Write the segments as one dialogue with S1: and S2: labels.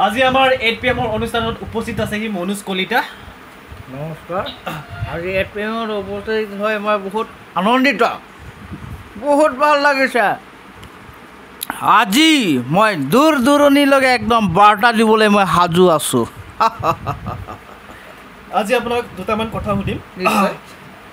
S1: আজি আমাৰ 8 PM অনুষ্ঠানত উপস্থিত আছে কি মনোজ কলিতা।
S2: নমস্কাৰ। আজি 8 PM উপস্থিত হৈ মই বহুত আনন্দিত, বহুত ভাল লাগিছে। আজি মই দূৰ দূৰণিলৈকে একদম বাৰ্তা দিবলৈ মই সাজু আছোঁ।
S1: আজি আপোনাক দুটামান কথা সুধিম।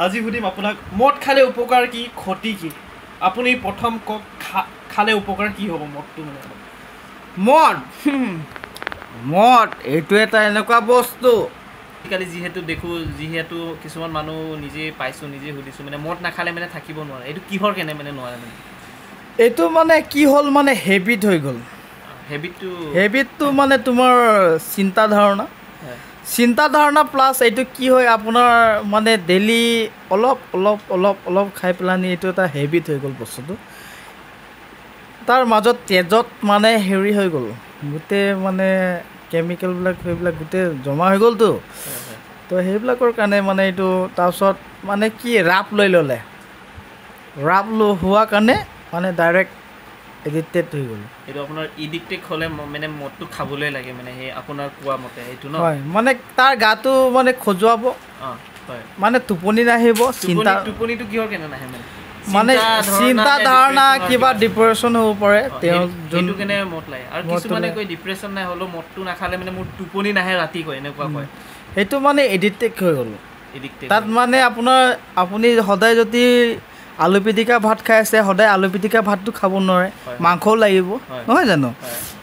S1: আজি সুধিম আপোনাক মদ খালে উপকাৰ কি, ক্ষতি কি? আপুনি প্ৰথম কওক, খালে উপকাৰ কি হ'ব মদটো? মানে
S2: মদ এইটো এটা এনেকুৱা বস্তু,
S1: আজিকালি যিহেতু কিছুমান মানুহ নিজে পাইছোঁ, নিজে সুধিছোঁ, মানে মদ নাখালে মানে থাকিব নোৱাৰে। এইটো কিহৰ কেনে মানে নোৱাৰে? মানে
S2: এইটো মানে কি হ'ল, মানে হেবিট হৈ গ'ল। হেবিটটো মানে তোমাৰ চিন্তাধাৰণা প্লাছ এইটো কি হয়, আপোনাৰ মানে ডেইলি অলপ খাই পেলানি এইটো এটা হেবিট হৈ গ'ল বস্তুটো। তাৰ মাজত তেজত মানে হেৰি হৈ গ'ল, গোটেই মানে কেমিকেলবিলাক সেইবিলাক গোটেই জমা হৈ গ'লতো। তো সেইবিলাকৰ কাৰণে মানে এইটো তাৰপিছত মানে কি ৰাপ লৈ ল'লে, হোৱাৰ কাৰণে মানে ডাইৰেক্ট এডিক্টেড হৈ গ'ল।
S1: এইটো আপোনাৰ এডিক্টেড হ'লে মানে মদটো খাবলৈ লাগে, মানে সেই আপোনাৰ কোৱা মতে সেইটো ন?
S2: হয়, মানে তাৰ গাটো মানে খজুৱাব,
S1: হয়,
S2: মানে টোপনি নাহিব।
S1: টোপনিটো কিহৰ কেনে নাহে?
S2: মানে চিন্তা ধাৰণা কিবা ডিপ্ৰেশ্যন হ'ব পাৰে তেওঁ
S1: যোনটো কেনে মদ লাগে। আৰু কিছুমানে কয় ডিপ্ৰেশ্যন নাই হ'লেও মদটো নাখালে মানে মোৰ টোপনি নাহে ৰাতি, কয় এনেকুৱা কয়।
S2: সেইটো মানে এডিক্টেড হৈ গ'ল। তাত মানে আপুনি সদায় যদি আলু পিটিকা ভাত খাই আছে, সদায় আলু পিটিকা ভাতটো খাব নোৱাৰে, মাংসও লাগিব, নহয় জানো?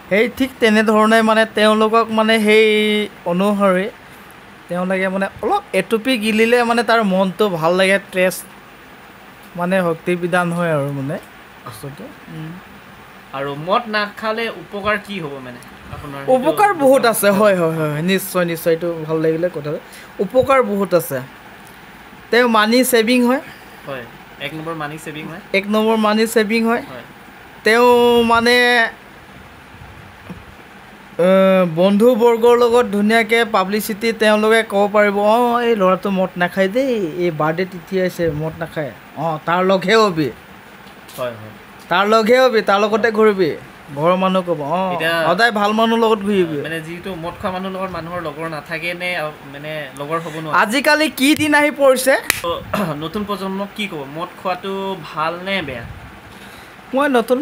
S2: সেই ঠিক তেনেধৰণে মানে তেওঁলোকক মানে সেই অনুসৰি তেওঁলোকে মানে অলপ এটুপি গিলিলে মানে তাৰ মনটো ভাল লাগে, ষ্ট্ৰেছ মানে শক্তি বিধান হয় আৰু মানে বস্তুটো।
S1: আৰু মদ নাখালে উপকাৰ কি হ'ব মানে আপোনাৰ?
S2: উপকাৰ বহুত আছে। হয়, নিশ্চয় এইটো ভাল লাগিলে কথাটো। উপকাৰ বহুত আছে। তেওঁ মানি ছেভিং হয়।
S1: হয়, 1 নম্বৰ
S2: মানি ছেভিং হয়। তেওঁ মানে বন্ধুবৰ্গৰ লগত ধুনীয়াকৈ পাব্লিচিটি তেওঁলোকে ক'ব পাৰিব, এই ল'ৰাটো মদ নাখায় দেই, এই বাৰ্থডে তিথি আছে, মদ নাখায়, তাৰ লগহে হ'বি, তাৰ লগতে ঘূৰিবি। ঘৰৰ মানুহ ক'ব, সদায় ভাল মানুহৰ লগত ঘূৰিবি।
S1: মানে যিটো মদ খোৱা মানুহৰ লগত মানুহৰ লগৰ নাথাকে নে, মানে লগৰ হ'ব নোৱাৰে।
S2: আজিকালি কি দিন আহি পৰিছে।
S1: নতুন প্ৰজন্মক কি ক'ব, মদ খোৱাটো ভাল নে বেয়া?
S2: মই নতুন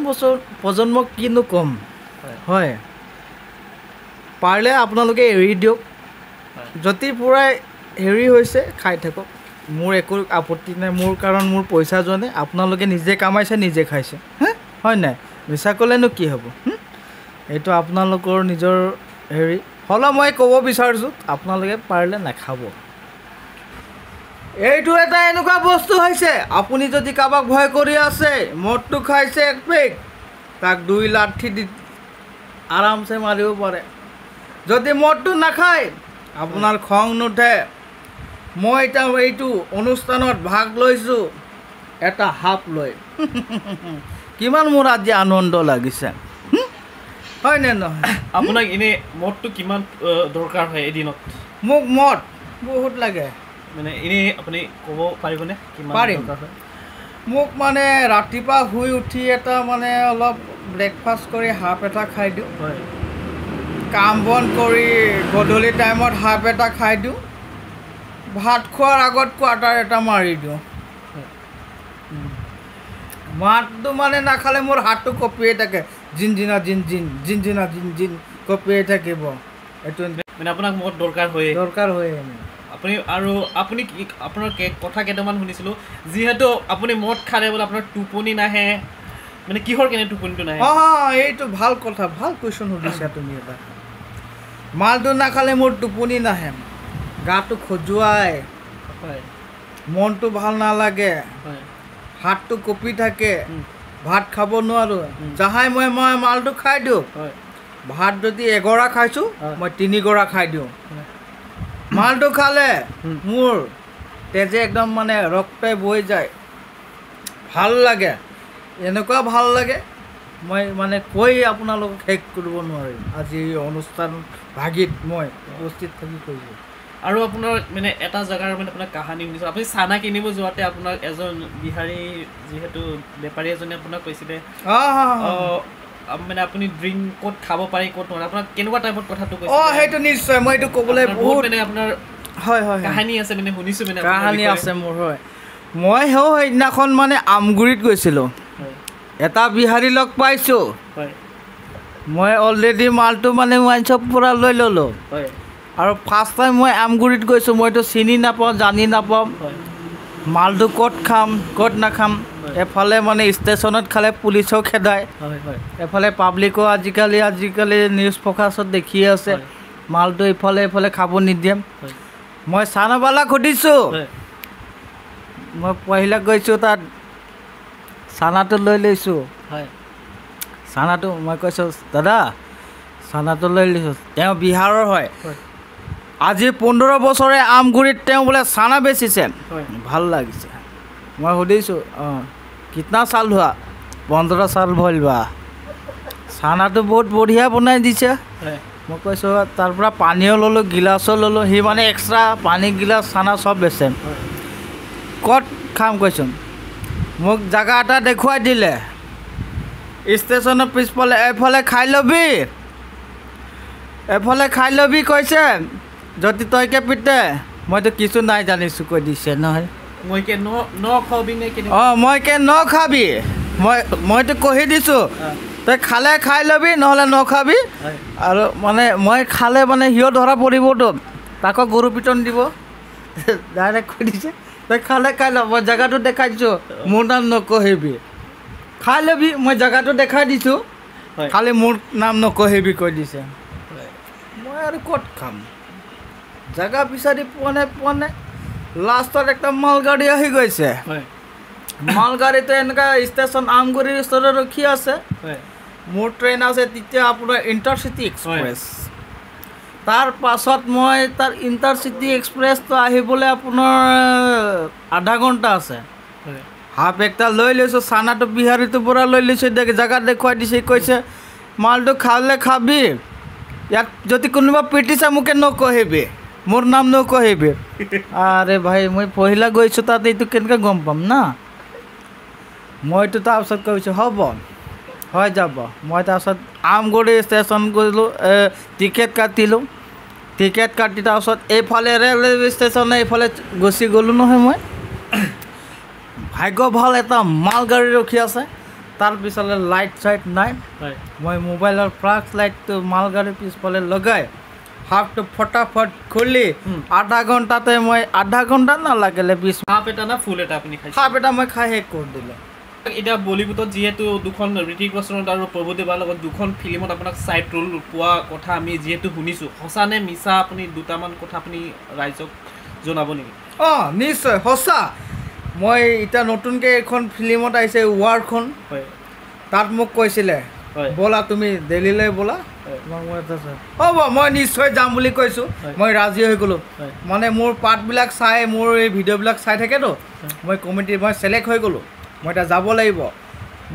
S2: প্ৰজন্মক কিনো ক'ম। হয়, পাৰিলে আপোনালোকে এৰি দিয়ক। যদি পূৰাই হেৰি হৈছে খাই থাকক, মোৰ একো আপত্তি নাই। কাৰণ মোৰ পইচা যোৱা নাই, আপোনালোকে নিজে কামাইছে, নিজে খাইছে, হয় নাই? মিছা ক'লেনো কি হ'ব? এইটো আপোনালোকৰ নিজৰ হেৰি হ'লেও মই ক'ব বিচাৰিছোঁ, আপোনালোকে পাৰিলে নাখাব। এইটো এটা এনেকুৱা বস্তু হৈছে, আপুনি যদি কাৰোবাক ভয় কৰি আছে, মদটো খাইছে 1 পেক, তাক 2 লাঠি দি আৰামছে মাৰিব পাৰে। যদি মদটো নাখায়, আপোনাৰ খং নুঠে। মই এতিয়া এইটো অনুষ্ঠানত ভাগ লৈছোঁ এটা হাফ লৈ। কিমান মোৰ আজি আনন্দ লাগিছে, হয়নে নহয়?
S1: আপোনাক এনেই মদটো কিমান দৰকাৰ হয় এদিনত?
S2: মোক মদ বহুত লাগে।
S1: মানে এনেই আপুনি ক'ব পাৰিবনে?
S2: পাৰিম। মোক মানে ৰাতিপুৱা শুই উঠি এটা মানে অলপ ব্ৰেকফাষ্ট কৰি হাফ এটা খাই দিওঁ।
S1: হয়।
S2: কাম বন কৰি গধূলি টাইমত হাফ এটা খাই দিওঁ। ভাত খোৱাৰ আগত কোৱাৰ্টাৰ এটা মাৰি দিওঁ। মাতটো মানে নাখালে মোৰ হাতটো কঁপিয়াই থাকে, জিন কঁপিয়াই থাকিব। এইটো
S1: মানে আপোনাক মদ দৰকাৰ হয়ে। আপুনি আপোনাৰ কথা কেইটামান শুনিছিলোঁ, যিহেতু আপুনি মদ খালে বোলে আপোনাৰ টোপনি নাহে, মানে কিহৰ কেনে টোপনিটো নাহে?
S2: এইটো ভাল কথা, ভাল কুৱেশ্যন সুধিছা তুমি এটা। মালটো নাখালে মোৰ টোপনি নাহে, গাটো খজুৱাই, মনটো ভাল নালাগে, হাতটো কঁপি থাকে, ভাত খাব নোৱাৰোঁ। যাহাই মই মালটো খাই দিওঁ। ভাত যদি 1 গৰা খাইছোঁ, মই 3 গৰা খাই দিওঁ। মালটো খালে মোৰ তেজে একদম মানে ৰক্তই বৈ যায়, ভাল লাগে, এনেকুৱা ভাল লাগে মই মানে কৈ আপোনালোকক শেষ কৰিব নোৱাৰিম। আজি অনুষ্ঠান ভাগিত মই উপস্থিত থাকি কৰিছোঁ।
S1: আৰু আপোনাৰ মানে এটা জেগাৰ মানে আপোনাৰ কাহানী শুনিছোঁ, আপুনি চানা কিনিব যোৱাতে আপোনাক এজন বিহাৰী যিহেতু বেপাৰী এজনে আপোনাক কৈছিলে মানে আপুনি ড্ৰিংক ক'ত খাব পাৰি ক'ত নোৱাৰে আপোনাক কেনেকুৱা টাইপত কথাটো কৈছে
S2: সেইটো নিশ্চয় মই এইটো ক'বলৈ বহুত
S1: মানে আপোনাৰ
S2: হয়
S1: কাহিনী আছে মানে শুনিছোঁ মানে
S2: কাহিনী আছে মোৰ হয় মই সেইদিনাখন মানে আমগুৰিত গৈছিলোঁ এটা বিহাৰী লগ পাইছোঁ মই অলৰেডি মালটো মানে ৱাইন শ্বপ পৰা লৈ ল'লোঁ আৰু ফাৰ্ষ্ট টাইম মই আমগুৰিত গৈছোঁ মইতো চিনি নাপাওঁ জানি নাপাওঁ মালটো ক'ত খাম ক'ত নাখাম এফালে মানে ষ্টেচনত খালে পুলিচেও খেদায় এফালে পাব্লিকো আজিকালি নিউজ ফ'কাছত দেখি আছে মালটো ইফালে খাব নিদিয়ে মই চানাবালাক সুধিছোঁ মই পহিলা গৈছোঁ তাত চানাটো লৈ লৈছোঁ চানাটো মই কৈছোঁ দাদা চানাটো লৈ লৈছোঁ তেওঁ বিহাৰৰ হয় আজি 15 বছৰে আমগুৰিত তেওঁ বোলে চানা বেচিছে ভাল লাগিছে মই সুধিছোঁ কিতনা সাল হোৱা 15 সাল ভইল বা চানাটো বহুত বঢ়িয়া বনাই দিছে মই কৈছোঁ তাৰ পৰা পানীও ল'লোঁ গিলাচো ল'লোঁ সি মানে এক্সট্ৰা পানী গিলাচ চানা চব বেচে ক'ত খাম কৈছোঁ মোক জেগা এটা দেখুৱাই দিলে ষ্টেচনৰ পিছফালে এফালে খাই ল'বি কৈছে যদি তইকে পিতে মইতো কিছু নাই জানিছোঁ কৈ দিছে নহয়
S1: মইকে
S2: ন খাবি মইতো কহি দিছোঁ তই খালে খাই ল'বি নহ'লে নখাবি আৰু মানে মই খালে মানে সিও ধৰা পৰিবতো তাকো গৰু পিটন দিব ডাইৰেক্ট কৈ দিছে তই খালে খাই ল মই জেগাটো দেখাই দিছোঁ মোৰ নাম নকহিবি খাই ল'বি মই জেগাটো দেখাই দিছোঁ খালি মোৰ নাম নকহিবি কৈ দিছে মই আৰু ক'ত খাম জেগা বিচাৰি পোৱা নাই লাষ্টত একটা মালগাড়ী আহি গৈছে মালগাড়ীটো এনেকুৱা ষ্টেচন আমগুৰিৰ ওচৰত ৰখি আছে মোৰ ট্ৰেইন আছে তেতিয়া আপোনাৰ ইণ্টাৰচিটি এক্সপ্ৰেছ তাৰ পাছত মই তাৰ ইণ্টাৰচিটি এক্সপ্ৰেছটো আহিবলৈ আপোনাৰ আধা ঘণ্টা আছে হাফ একটা লৈ লৈছোঁ চানাটো বিহাৰীটোৰ পৰা লৈ লৈছোঁ জেগা দেখুৱাই দিছে কৈছে মালটো খালে খাবি ইয়াত যদি কোনোবা পিটিছে মোকে নকহিবি মোৰ নাম নকহিবি আৰে ভাই মই পহিলা গৈছোঁ তাত এইটো কেনেকৈ গম পাম না মইতো তাৰপিছত কৈছোঁ হ'ব হৈ যাব মই তাৰপিছত আমগুৰি ষ্টেচন গ'লোঁ টিকেট কাটিলোঁ টিকেট কাটি তাৰপিছত এইফালে ৰেলৱে ষ্টেচন এইফালে গুচি গ'লোঁ নহয় মই ভাগ্য ভাল এটা মালগাড়ী ৰখি আছে তাৰ পিছলৈ লাইট চাইট নাই মই মোবাইলৰ ফ্লাছ লাইটটো মালগাড়ীৰ পিছফালে লগাই হাফটো ফটাফট খুলি আধা ঘণ্টাতে মই আধা ঘণ্টা নালাগিলে
S1: হাফ এটা না ফুল এটা আপুনি খাইছে
S2: হাফ এটা মই খাই শেষ কৰি দিলোঁ
S1: এতিয়া বলিউডত যিহেতু দুখন ঋতিক ৰোশনত আৰু প্ৰভুদেৱাৰ লগত দুখন ফিল্মত আপোনাক চাইড ৰোল পোৱা কথা আমি যিহেতু শুনিছোঁ সঁচা নে মিছা আপুনি দুটামান কথা আপুনি ৰাইজক জনাব নেকি
S2: নিশ্চয় সঁচা মই এতিয়া নতুনকৈ এখন ফিল্মত আহিছে ৱাৰখন তাত মোক কৈছিলে ব'লা তুমি দিল্লীলৈ ব'লা হ'ব মই নিশ্চয় যাম বুলি কৈছোঁ মই ৰাজি হৈ গ'লোঁ মানে মোৰ পাৰ্টবিলাক চাই মোৰ এই ভিডিঅ'বিলাক চাই থাকেতো মই কমিটি মই চিলেক্ট হৈ গ'লোঁ মই এতিয়া যাব লাগিব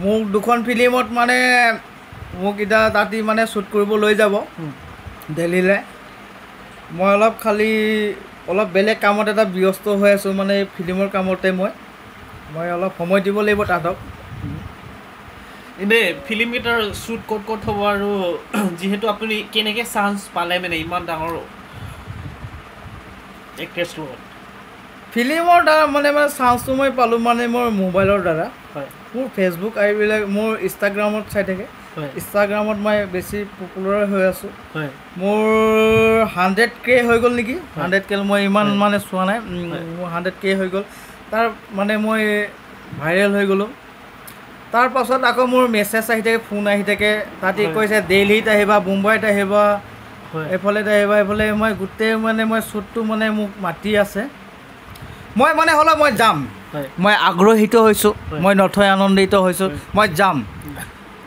S2: মোক দুখন ফিল্মত মানে মোক এতিয়া তাতে মানে শ্বুট কৰিব লৈ যাব দিল্লীলৈ মই অলপ বেলেগ কামত এটা ব্যস্ত হৈ আছোঁ মানে ফিল্মৰ কামতে মই অলপ সময় দিব লাগিব তাহাঁতক
S1: এনেই ফিল্মকেইটাৰ শ্বুট ক'ত হ'ব আৰু যিহেতু আপুনি কেনেকৈ চান্স পালে মানে ইমান ডাঙৰ এক্ট্ৰেছ লগত
S2: ফিল্মৰ দ্বাৰা মানে চান্সটো মই পালোঁ মানে মোৰ মোবাইলৰ দ্বাৰা মোৰ ফেচবুক এইবিলাক মোৰ ইনষ্টাগ্ৰামত চাই থাকে ইনষ্টাগ্ৰামত মই বেছি পপুলাৰ হৈ আছোঁ মোৰ 100K হৈ গ'ল নেকি 100K মই ইমান মানে চোৱা নাই মোৰ 100K হৈ গ'ল তাৰ মানে মই ভাইৰেল হৈ গ'লোঁ তাৰ পাছত আকৌ মোৰ মেছেজ আহি থাকে ফোন আহি থাকে তাতে কৈছে দিল্লীত আহিবা মুম্বাইত আহিবা এইফালে মই গোটেই মানে মই শ্বুটটো মানে মোক মাতি আছে মই মানে হ'লে মই যাম মই আগ্ৰহীত হৈছোঁ মই নথৈ আনন্দিত হৈছোঁ মই যাম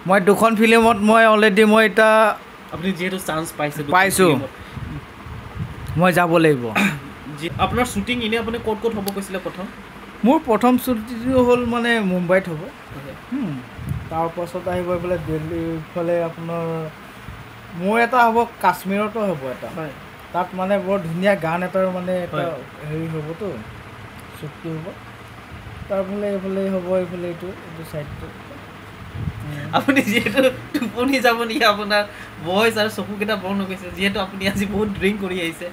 S2: মই দুখন ফিল্মত মই অলৰেডি মই এতিয়া
S1: আপুনি যিহেতু চান্স
S2: পাইছোঁ মই যাব লাগিব
S1: আপোনাৰ শ্বুটিং এনেই আপুনি ক'ত হ'ব কৈছিলে
S2: মোৰ প্ৰথম শ্বুটিংটো হ'ল মানে মুম্বাইত হ'ব তাৰ পাছত আহিব এইফালে দিল্লীফালে আপোনাৰ মোৰ এটা হ'ব কাশ্মীৰতো হ'ব এটা তাত মানে বৰ ধুনীয়া গান এটাৰ মানে এটা হেৰি হ'বতো শ্বুটটো হ'ব তাৰফালে এইফালে হ'ব এইফালে এইটো চাইডটো
S1: আপুনি যিহেতু টোপনি যাব নেকি আপোনাৰ ভইচ আৰু চকুকেইটা বন্ধ হৈ গৈছে যিহেতু আপুনি আজি বহুত ড্ৰিংক কৰি আহিছে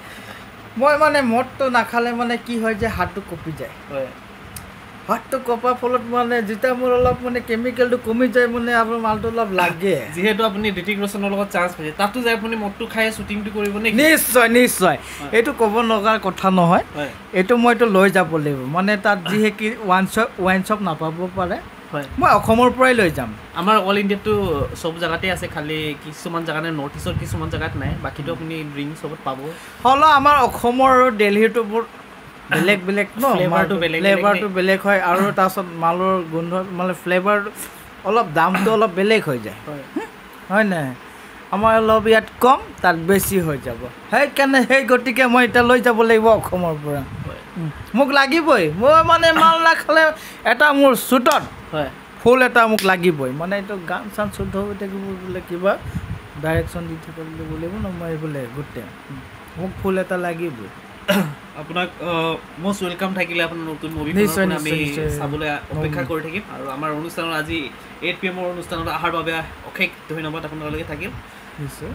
S2: মই মানে মদটো নাখালে মানে কি হয় যে হাতটো কঁপি যায়
S1: হয়
S2: হাতটো কঁপাৰ ফলত মানে যেতিয়া মোৰ অলপ মানে কেমিকেলটো কমি যায় মানে আপোনাৰ মালটো অলপ লাগে
S1: যিহেতু আপুনি ঋতিক ৰোশনৰ লগত চান্স পাইছে তাতো যায় আপুনি মদটো খাই শ্বুটিংটো কৰিব নেকি
S2: নিশ্চয় নিশ্চয় এইটো ক'ব লগাৰ কথা নহয় এইটো মইতো লৈ যাব লাগিব মানে তাত যিহেতু ৱাইন শ্বপ নাপাব পাৰে মই অসমৰ পৰাই লৈ যাম
S1: আমাৰ অল ইণ্ডিয়াতো চব জেগাতে আছে খালি কিছুমান জেগা নাই নৰ্থ ইষ্টৰ কিছুমান জেগাত নাই বাকীটো আপুনি ড্ৰিংক চবত পাব
S2: হ'লেও আমাৰ অসমৰ আৰু দিল্লীৰটো বৰ বেলেগ বেলেগ ন ফ্লেভাৰটো বেলেগ হয় আৰু তাৰপিছত মালৰ গোন্ধ মানে ফ্লেভাৰটো অলপ দামটো অলপ বেলেগ হৈ যায় হয় নাই আমাৰ অলপ ইয়াত কম তাত বেছি হৈ যাব সেইকাৰণে সেই গতিকে মই এতিয়া লৈ যাব লাগিব অসমৰ পৰা মোক লাগিবই মই মানে মাল নাখালে এটা মোৰ শ্বুটত ফুল এটা মোক লাগিবই মানে এইটো গান চান শুদ্ধ হৈ থাকিব বোলে কিবা ডাইৰেকশ্যন দি থাকিব লাগিব ন মই বোলে গোটেই মোক ফুল এটা লাগিবই
S1: আপোনাক মষ্ট ৱেলকাম থাকিলে আপোনাৰ নতুন মুভি আমি চাবলৈ অপেক্ষা কৰি থাকিম আৰু আমাৰ অনুষ্ঠানত আজি 8 PM অনুষ্ঠানত অহাৰ বাবে অশেষ ধন্যবাদ আপোনালোকে থাকিল
S2: নিশ্চয়